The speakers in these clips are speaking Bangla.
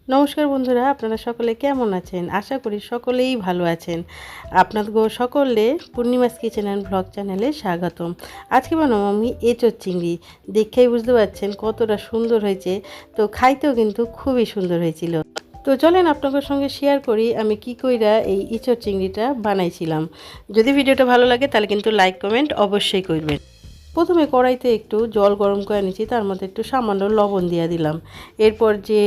নমস্কার বন্ধুরা, আপনারা সকলে কেমন আছেন? আশা করি সকলেই ভালো আছেন। আপনাদের সকলে পূর্ণিমাস কিচেন অ্যান্ড ব্লগ চ্যানেলে স্বাগতম। আজকে বানাবো আমি এঁচোড় চিংড়ি। দেখেই বুঝতে পারছেন কতটা সুন্দর হয়েছে। তো খাইতেও কিন্তু খুবই সুন্দর হয়েছিল। তো চলেন আপনাদের সঙ্গে শেয়ার করি আমি কি কইরা এই এঁচোড় চিংড়িটা বানাইছিলাম। যদি ভিডিওটা ভালো লাগে তাহলে কিন্তু লাইক কমেন্ট অবশ্যই করবেন। প্রথমে কড়াইতে একটু জল গরম করে নিচ্ছি, তার মধ্যে একটু সামান্য লবণ দিয়ে দিলাম। এরপর যে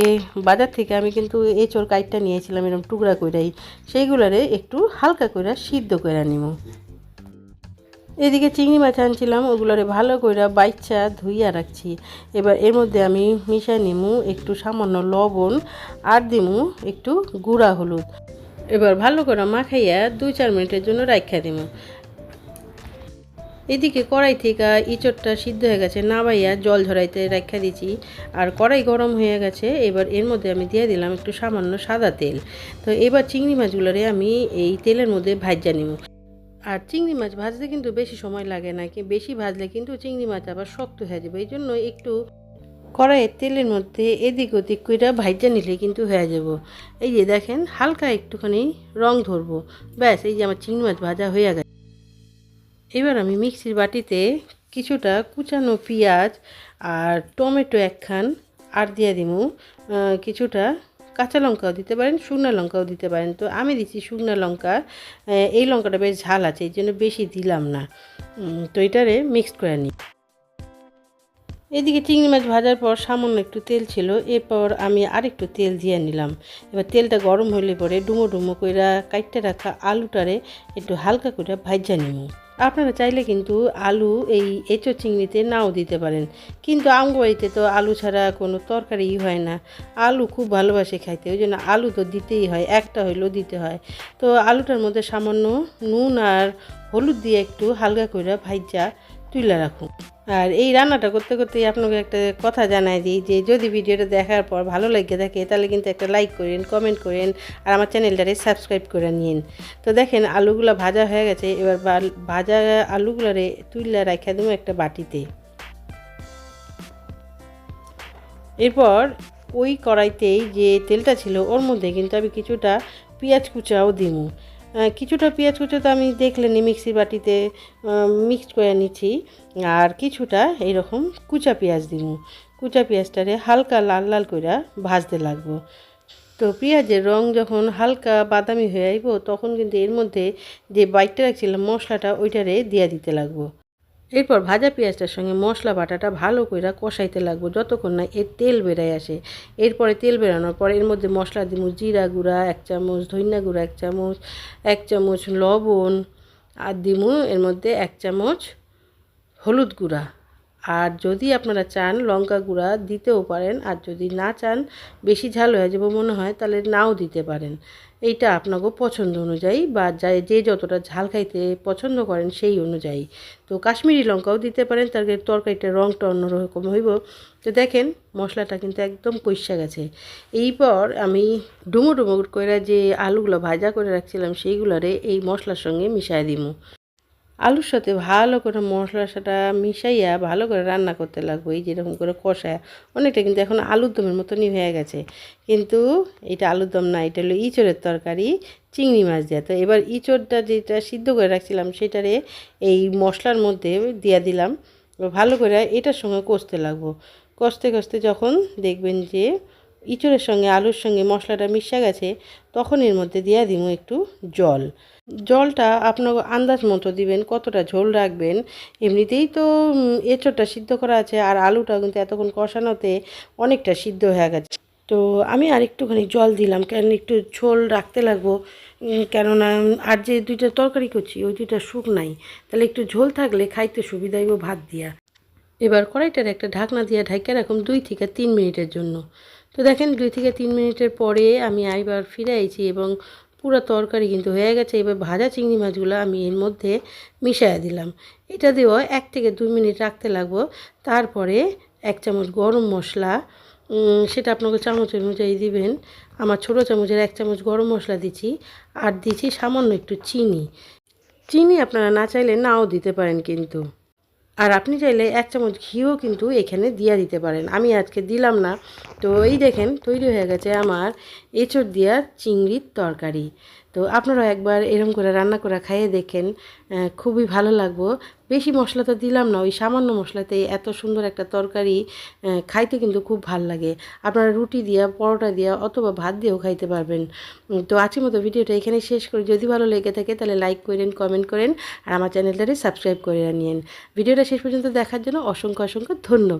বাজার থেকে আমি কিন্তু এঁচোড় কাইটটা নিয়েছিলাম এরকম টুকরা কইরাই, সেইগুলারে একটু হালকা করে সিদ্ধ করে নিব। এদিকে চিংড়ি মাছ আনছিলাম, ওগুলারে ভালো করে বাইচ্চা ধুইয়া রাখছি। এবার এর মধ্যে আমি মিশাই নিমু একটু সামান্য লবণ আর দিমু একটু গুঁড়া হলুদ। এবার ভালো করে মাখাইয়া 2-4 মিনিটের জন্য রাখা দিমু। এদিকে কড়াই থেকে ইঁচড়টা সিদ্ধ হয়ে গেছে, নাবাইয়া জল ঝরাইতে রাখা দিয়েছি। আর কড়াই গরম হয়ে গেছে, এবার এর মধ্যে আমি দিয়ে দিলাম একটু সামান্য সাদা তেল। তো এবার চিংড়ি মাছগুলোরে আমি এই তেলের মধ্যে ভাজা নিব। আর চিংড়ি মাছ ভাজতে কিন্তু বেশি সময় লাগে না, কি বেশি ভাজলে কিন্তু চিংড়ি মাছ আবার শক্ত হয়ে যাবে। এই জন্য একটু কড়াইয়ের তেলের মধ্যে এদিক ওদিক কইরা ভাজা নিলে কিন্তু হয়ে যাব। এই যে দেখেন হালকা একটুখানি রং ধরবো, ব্যাস এই যে আমার চিংড়ি মাছ ভাজা হয়ে গেছে। এবার আমি মিক্সির বাটিতে কিছুটা কুচানো পেঁয়াজ আর টমেটো একখান আর দিয়ে দিমু কিছুটা কাঁচা লঙ্কাও দিতে পারেন, শুকনো লঙ্কাও দিতে পারেন। তো আমি দিচ্ছি শুকনো লঙ্কা, এই লঙ্কাটা বেশ ঝাল আছে এই জন্য বেশি দিলাম না। তো এটারে মিক্সড করে নিই। এদিকে চিংড়ি মাছ ভাজার পর সামান্য একটু তেল ছিল, এরপর আমি আরেকটু তেল দিয়ে নিলাম। এবার তেলটা গরম হলে পরে ডুমো ডুমো কইরা কাইটে রাখা আলুটারে একটু হালকা করে ভাজা নিব। আপনারা চাইলে কিন্তু আলু এই এঁচোড় চিংড়িতে নাও দিতে পারেন, কিন্তু আমবাড়িতে তো আলু ছাড়া কোনো তরকারিই হয় না। আলু খুব ভালোবাসে খাইতে, ওই জন্য আলু তো দিতেই হয়, একটা হইলেও দিতে হয়। তো আলুটার মধ্যে সামান্য নুন আর হলুদ দিয়ে একটু হালকা করে ভাজা তুলে রাখুন। আর এই রান্নাটা করতে করতেই আপনাকে একটা কথা জানাই দিই যে যদি ভিডিওটা দেখার পর ভালো লেগে থাকে তাহলে কিন্তু একটা লাইক করেন, কমেন্ট করেন আর আমার চ্যানেলটারে সাবস্ক্রাইব করে নিন। তো দেখেন আলুগুলো ভাজা হয়ে গেছে, এবার ভাজা আলুগুলোরে তুলে রাখা দেবো একটা বাটিতে। এরপর ওই কড়াইতেই যে তেলটা ছিল ওর মধ্যে কিন্তু আমি কিছুটা পেঁয়াজ কুচাও দিমু। কিছুটা পেঁয়াজ কুচো তো আমি দেখলেনি মিক্সির বাটিতে মিক্সড করে নিচ্ছি। আর কিছুটা এইরকম কুচা পেঁয়াজ দিমু। কুচা পেঁয়াজটারে হালকা লাল লাল করে ভাজতে লাগবো। তো পেঁয়াজের রং যখন হালকা বাদামি হয়ে আইব তখন কিন্তু এর মধ্যে যে বাইটটা রাখছিলাম মশলাটা ওইটারে দিয়ে দিতে লাগবো। এরপর ভাজা পেঁয়াজটার সঙ্গে মশলা বাটাটা ভালো করে কষাইতে লাগবো যতক্ষণ না এর তেল বেড়ায় আসে। এরপরে তেল বেরানোর পর এর মধ্যে মশলা দিব জিরা গুঁড়া 1 চামচ, ধনিয়া গুঁড়া 1 চামচ, 1 চামচ লবণ আর দিমু এর মধ্যে 1 চামচ হলুদ গুঁড়া। আর যদি আপনারা চান লঙ্কা গুঁড়া দিতেও পারেন, আর যদি না চান বেশি ঝাল হয়ে যাবে মনে হয় তাহলে নাও দিতে পারেন। এইটা আপনাকে পছন্দ অনুযায়ী বা যে যতটা ঝাল খাইতে পছন্দ করেন সেই অনুযায়ী। তো কাশ্মীরি লঙ্কাও দিতে পারেন, তার তরকারিটার রঙটা অন্যরকম হইব। তো দেখেন মশলাটা কিন্তু একদম কইসা গেছে। এইপর আমি ডুমো ডুমো করে যে আলুগুলো ভাজা করে রাখছিলাম সেইগুলারে এই মশলার সঙ্গে মিশাই দিমু। আলুর সাথে ভালো করে মশলাটা মিশাইয়া ভালো করে রান্না করতে লাগবো, এই যেরকম করে কষায়। অনেকটা কিন্তু এখন আলুর দমের মতনই হয়ে গেছে, কিন্তু এটা আলুর দম না, এটা হলো ইঁচড়ের তরকারি চিংড়ি মাছ দেওয়া। তো এবার ইঁচড়টা যেটা সিদ্ধ করে রাখছিলাম সেটারে এই মশলার মধ্যে দিয়ে দিলাম। ভালো করে এটার সঙ্গে কষতে লাগবো। কষতে কষতে যখন দেখবেন যে ইঁচড়ের সঙ্গে আলুর সঙ্গে মশলাটা মিশে গেছে তখন এর মধ্যে দিয়ে দিব একটু জল। জলটা আপনার আন্দাজ মতো দিবেন, কতটা ঝোল রাখবেন। এমনিতেই তো এঁচোড়টা সিদ্ধ করা আছে আর আলুটা কিন্তু এতক্ষণ কষানোতে অনেকটা সিদ্ধ হয়ে গেছে। তো আমি আর একটুখানি জল দিলাম, কেন একটু ঝোল রাখতে লাগবো। কেননা আর যে দুইটা তরকারি করছি ওই দুইটা শুকনাই, তাহলে একটু ঝোল থাকলে খাইতে সুবিধা হইব ভাত দিয়া। এবার কড়াইটার একটা ঢাকনা দিয়ে ঢাকা রাখুন 2 থেকে 3 মিনিটের জন্য। তো দেখেন 2 থেকে 3 মিনিটের পরে আমি আইবার ফিরে আইছি এবং পুরো তরকারি কিন্তু হয়ে গেছে। এবার ভাজা চিংড়ি মাছগুলো আমি এর মধ্যে মিশিয়ে দিলাম। এটা দিয়েও 1 থেকে 2 মিনিট রাখতে লাগবো। তারপরে 1 চামচ গরম মশলা, সেটা আপনাকে চামচ অনুযায়ী দিবেন। আমার ছোটো চামচের 1 চামচ গরম মশলা দিচ্ছি আর দিচ্ছি সামান্য একটু চিনি। চিনি আপনারা না চাইলে নাও দিতে পারেন কিন্তু। আর আপনি চাইলে 1 চামচ ঘিও কিন্তু এখানে দিয়ে দিতে পারেন। আমি আজকে দিলাম না। তো এই দেখেন তৈরি হয়ে গেছে আমার এঁচোড় দিয়া চিংড়ির তরকারি। তো আপনারাও একবার এরকম করে রান্না করে খাইয়ে দেখেন, খুবই ভালো লাগবো। বেশি মশলা তো দিলাম না, ওই সামান্য মশলাতেই এত সুন্দর একটা তরকারি খাইতে কিন্তু খুব ভাল লাগে। আপনারা রুটি দিয়া, পরোটা দিয়া অথবা ভাত দিয়েও খাইতে পারবেন। তো আজকের মতো ভিডিওটা এখানেই শেষ করি। যদি ভালো লেগে থাকে তাহলে লাইক করেন, কমেন্ট করেন আর আমার চ্যানেলটাকে সাবস্ক্রাইব করে নিন। ভিডিওটা শেষ পর্যন্ত দেখার জন্য অসংখ্য ধন্যবাদ।